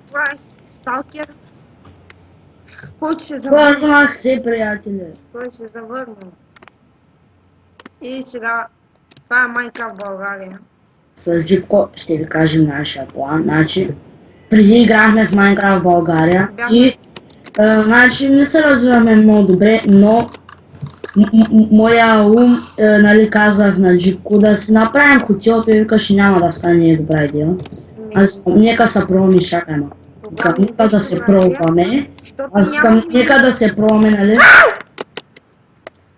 Това е сталкер, който се завърна. Върнах се, приятели. Той се завърна. И сега, това е Майнкрафт в България. С Джипко ще ви кажем нашия план. Значи, преди играхме в Майнкрафт в България и значи не се развиваме много добре, но моя ум, нали, казах на Джипко да си направим хотел, той вика, ще няма да стане добра идея. Аз нека се пробваме, чакай ма. Нека да се пробваме. Аз към нека да се пробваме, нали?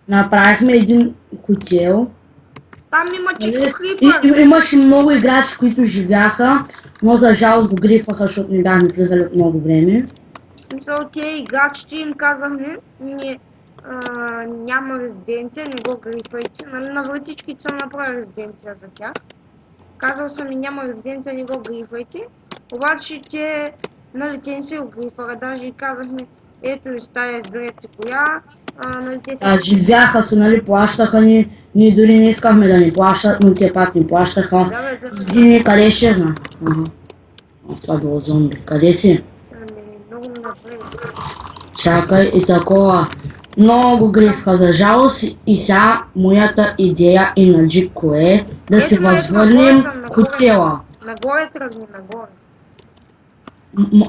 Направихме един хотел. Там има чичко крипър. И имаше много играчи, които живяха, но за жалост го грифаха, защото не бяхме влизали от много време. В смисъл, тия играчите им казахме, няма резиденция, не го грифайте. Нали, на вратичките съм направил резиденция за тях. Казал съм и няма резиденция, не го грифайте. Обаче те, нали, те не се го грифаха, даже и казахме, ето и стая, изберете си коя. Нали, те се... Живяха се, нали, плащаха ни, ние дори не искахме да ни плащат, но те пак ни плащаха. Здини, къде ще знам? Това било зомби. Къде си? Много напред. Чакай и такова. Много грифха за жалост и сега моята идея и на Джико е да си възвърнем хотела. Нагоре тръгни, нагоре.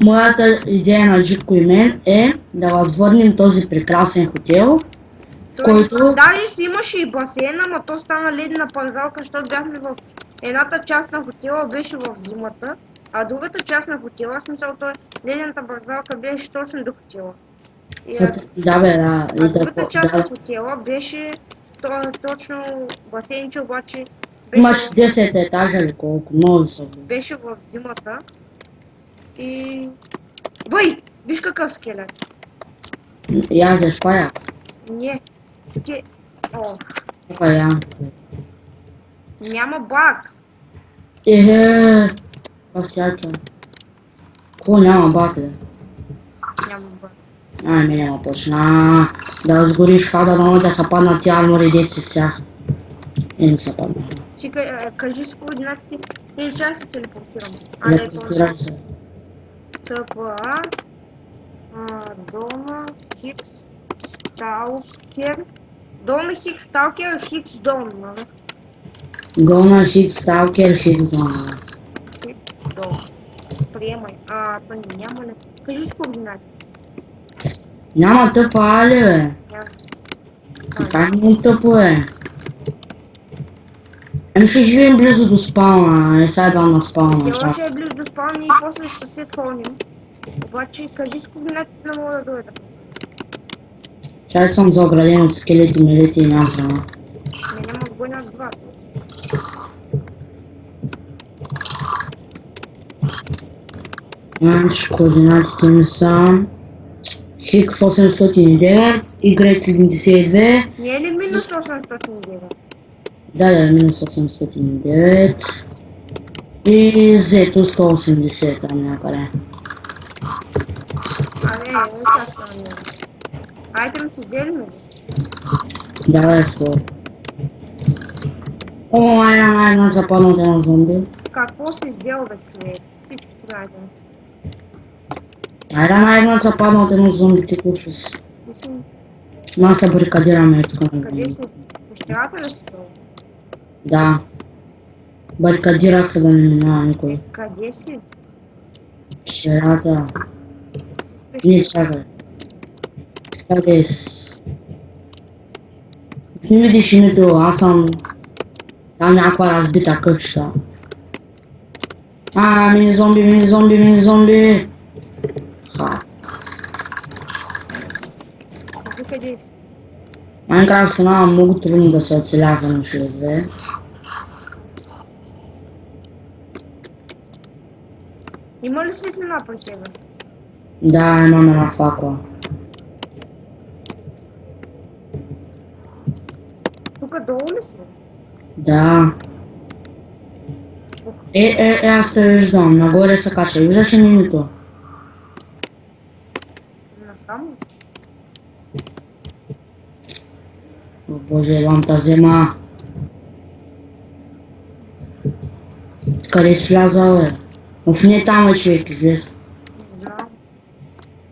Моята идея на Джико и мен е да възвърнем този прекрасен хотел, в който... Даже си имаше и басейн, ама то стана ледена парзалка, защото бяхме в... Едната част на хотела беше в зимата, а другата част на хотела, в смисъл той, ледената парзалка беше точно до хотела. Да бе, да. А другата част на хотела беше точно басейнче, обаче... Имаш 10 етажа или колко, много високо. Беше в зимата. И... Въй! Виж какъв скелет. И аз да спая. Не. Ох. Така я. Няма баг. Как всяка. Какво няма баг, бе? Няма баг. Няма почна. Да сгориш фада на да са паднат тя армори деца с тях. Не са паднат. Кажи с координатите или чай се телепортирам. Телепортирам се. ТПА Дома Хикс Сталкер. Дома Хикс Сталкер, Хикс Дом, нали? Дома Хикс Сталкер, Хикс Дом. Хикс Дом. Приемай. То няма ли? Кажи с координатите. Няма ТПА ли, бе? Това не е тъпо, бе. Ами ще живеем близо до спауна, сега едва на спауна. Тя ще е близо до спауна и после ще се сходим. Обаче кажи с координатите не мога да дойда. Чай съм заограден от скелети, мелети и няма. Няма отбой на два. Значи координатите ми са Хикс 809, Y72. Не е ли минус 809? Да, минус 809. И Z 180 там някъде. Айтем си взели ли? Да, е скоро. О, айде, западнат едно зомби. Какво си взел, бе, човек? Всички трябва. Айде, западнат едно зомби, ти купи си. Ма се барикадираме тук. Къде си? Пещерата ли си долу? Да. Барикадирах се да не минава никой. Къде си? Пещерата. Не, чакай. Къде си? Не видиш името, аз съм... Там някаква разбита къща. Мини зомби! Къде си? Майнкрафт стана много трудно да се оцелява на 6-2. Има ли светлина при тебе? Да, имам една факла. Тук долу ли си? Да. Аз те виждам, нагоре се кача. Виждаш ли името? Насам? О боже, ламта взема. Къде си влязал, бе? Не там е човек, излез.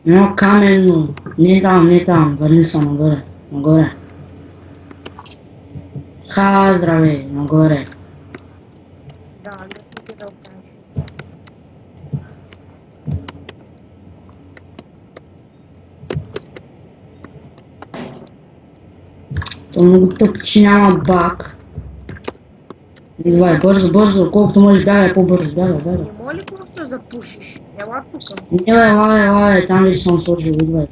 Едно каменно. Не там, върни се нагоре. Нагоре. Здравей, нагоре. Да, лесно ти да окажеш. То много тъпо, че няма баг. Идвай, бързо, колкото можеш бягай по-бързо, бягай. Не може ли просто да запушиш? Ела тука. Не, елай, там вече съм сложил, идвай.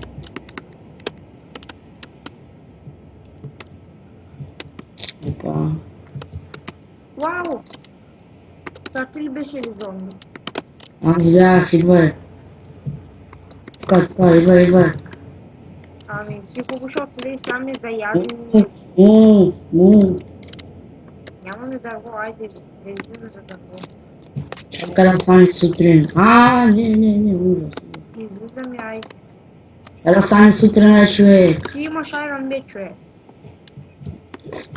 Опа. Вау! Това ти ли беше ли зомби? Аз бях, идвай. Така, идвай. Ами, ти хубаво, защото ли сами заяди. Му. Нямаме дърво, айде да излизаме за дърво. Чакай да стане сутрин. Не, ужас. Излизаме, айде. Да стане сутрин, човек. Ти имаш айрон бе, човек.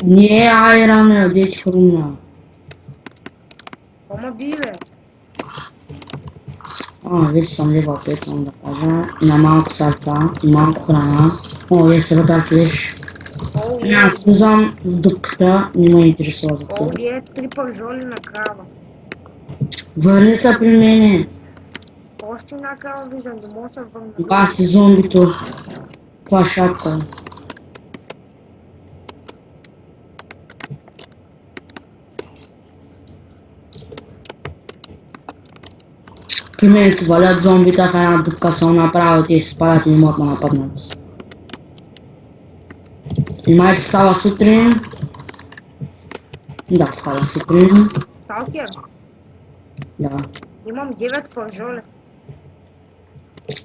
Не е айрон, де ти хрумна. Ома би, бе. Вече съм левал 5, само да кажа. Има малко сърца и малко храна. Е срата флеш. Аз влизам в дупката, не ме интересува за О, това. е 3 пържоли на крава. Върни се при мене. Още една крава виждам, да мога да се върна. Бах ти зомбито. Това шапка. При мен се валят зомбита в една дупка, само направо те се падат и не могат да нападнат. Внимайте, става сутрин. Да, става сутрин. Сталкер, Да. имам 9 пържоли.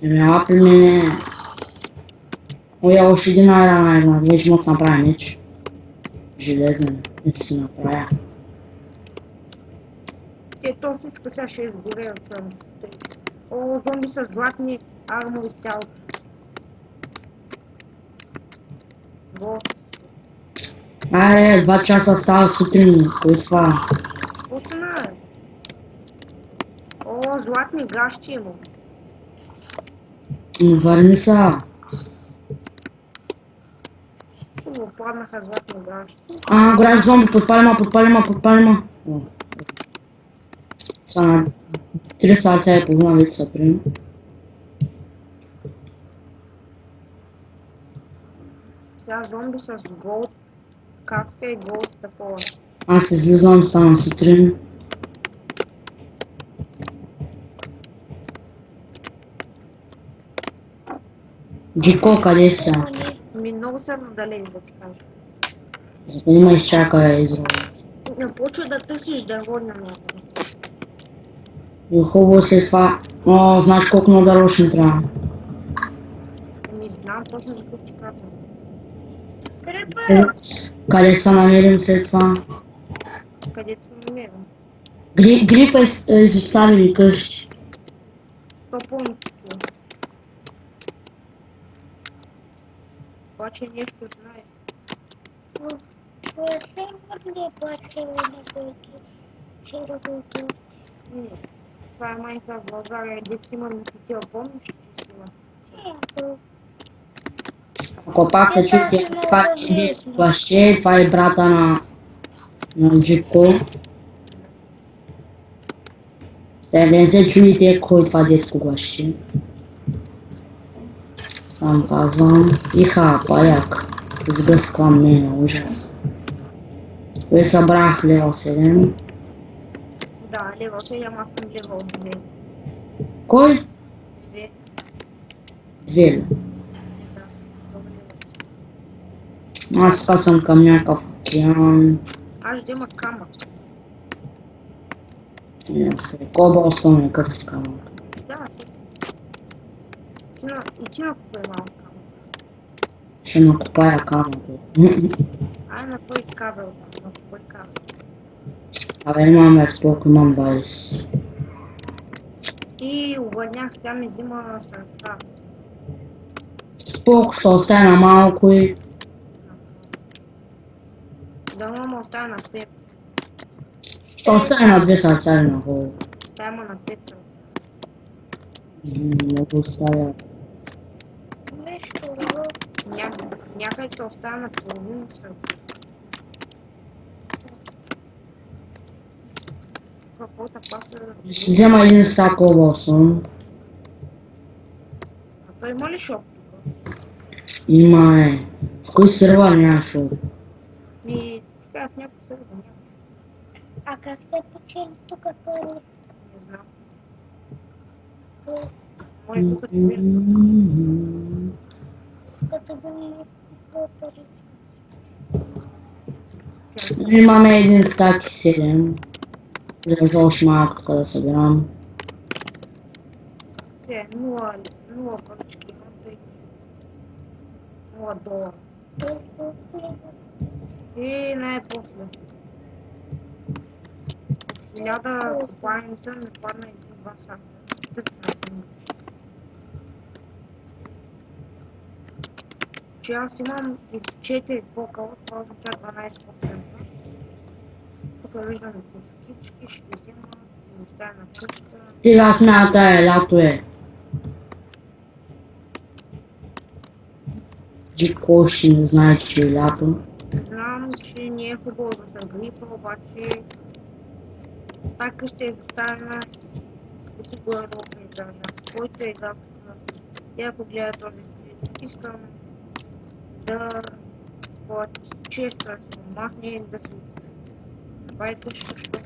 Ела при мене. Още един айрон, вече мога да направя меч. Железен, не си направя. То всичко сега ще изгоре от това. О, зомби с златни армори цяло. Го. 2 часа става сутрин, кой е това? Пусна е. О, златни гащи има. Върни се. Хубаво, паднаха златни гащи. Горящ зомби, подпали ма. Са на 3 сърца и половина вече са при. Сега зомби с голд, каска и голд такова. Аз излизам, стана сутрин. Джико, къде си? Много са надалеч, да ти кажа. Запълни ме изчака изрода. Не почва да търсиш дърво на някъде. И хубаво след това. Знаеш колко много дърво ще ми трябва. Не знам точно за какво ти казвам. Къде ще се намерим след това? Къде се намерим? Грифа изоставили къщи. То пълно. Обаче нещо знае. Не. Това е Майнкрафт в България, дето има мисотел, помниш ли си? Ако пак се чуете, това е деско гласче, това е брата на Джико. Те не се чуете кой е това деско гласче. Сам казвам. Паяк. Сгъсквам мене, ужас. Той събрах левел 7. Да, левел 7, аз съм левел 2. Кой? 2. 2. Да, добре. Аз тук съм към някакъв океан. Аз ще има камък. Кобалстон е къв ти камък. Да, и ти накупай малко камък. Ще накопая камък. Ай, напой кабел, напой кабел. Абе, имаме споко, имам 20. И обладнях, сега ми взима сърца. Споко ще остана малко и... Дано ме оставя на 5. Ще остане на 2 сърца или на колко. Тя има на 5 сърца. Много оставя. Някъде ще остана на половин сърце. Каквото паса... Ще взема един стак обосъм. А той има ли шоп тук? Има е. В кой сервер няма шоу? И така в някакъв сервер няма. А как се печели тук пари? Не знам. Може тук да видим. Като да ми пари. Имаме един стак и 7. Трябва още малко така да събирам. Все, 0 парички имам, тъй 0 долара. И най-после. 1000 купаница ми падна един 2 сата. Че аз имам 4 покъла, това означава 12%. Тук виждам костички, ще ги взема и оставя на къщата. Сега смята лято е. Джико ще не знае, че е лято. Знам, че не е хубаво да се грипа, обаче тази къща е доставена да си горе-долу издържа. Който е завтра и ако гледа този клип, искам да често да се махне и да си направи къща, защото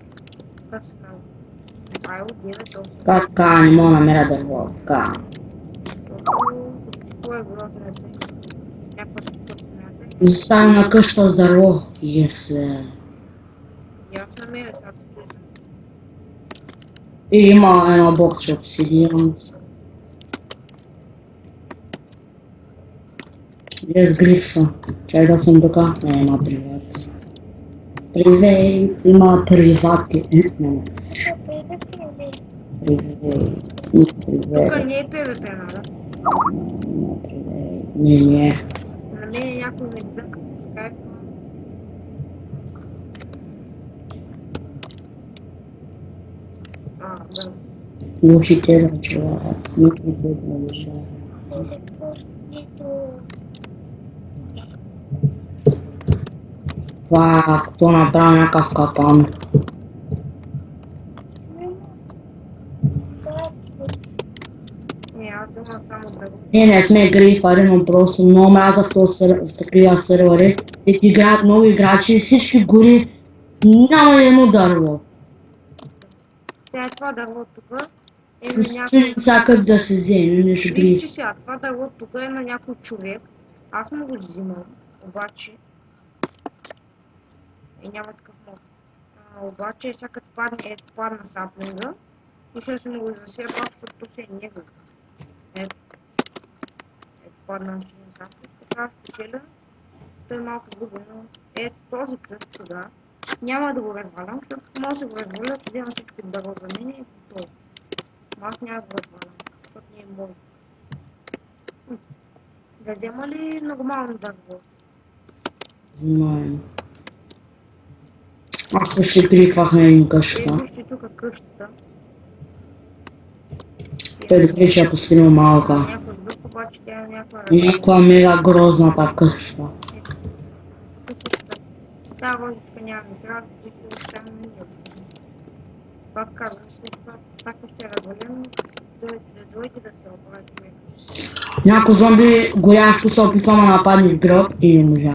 как се казва. Ай, от 9-8. Така, не мога да намеря дърво. Така. Кой е грозната? Някаква стъпната. Заставя на къща с дърво. Есе. И аз намеря тази къща. И има едно бокче обсидиан. Без гриф са. Чай да съм тука. Не, има приват. Привет, има привати. Не. Привет. Тук не е ПВП, нали? Има привет. Не. На мен някой ме дзънка по скайпа. Да. Глушите да чуват. Смикните да лежат. Това, кто направи някакъв капан. Не, аз имам само дърво. Не сме грифари, но просто много мраза в такива сервери. И ти играят много играчи и всички гори няма едно дърво. Сега е това дърво тук е на Просто някой... всякак да се вземе нещо гриф. Вижте сега, това дърво тук е на някой човек. Аз му го взимам, обаче... няма такъв мод. Обаче сега като падна саплинга и ще се му го засея пак, защото се е негов. Ето падна на саплинг, така спечеля. Той е малко губи, но ето този кръст сега. Няма да го развалям, защото може да го разваля, да взема всичко дърво за мен и готово. Но аз няма да го развалям, защото не е мой. Да взема ли нормално дърво? Знаем. Аз почти грифах на един къщата. Вижте тук къщата. Той да че е постигнал малка. Някой друг, обаче тя е някаква... Някаква мега грозната къща. Да, логика няма, не трябва да се оставим ние. Пак казвам, след това така ще развалим, дойде да се оправи човек. Някой зомби горящо се опитва ма нападне в гроб и не можа.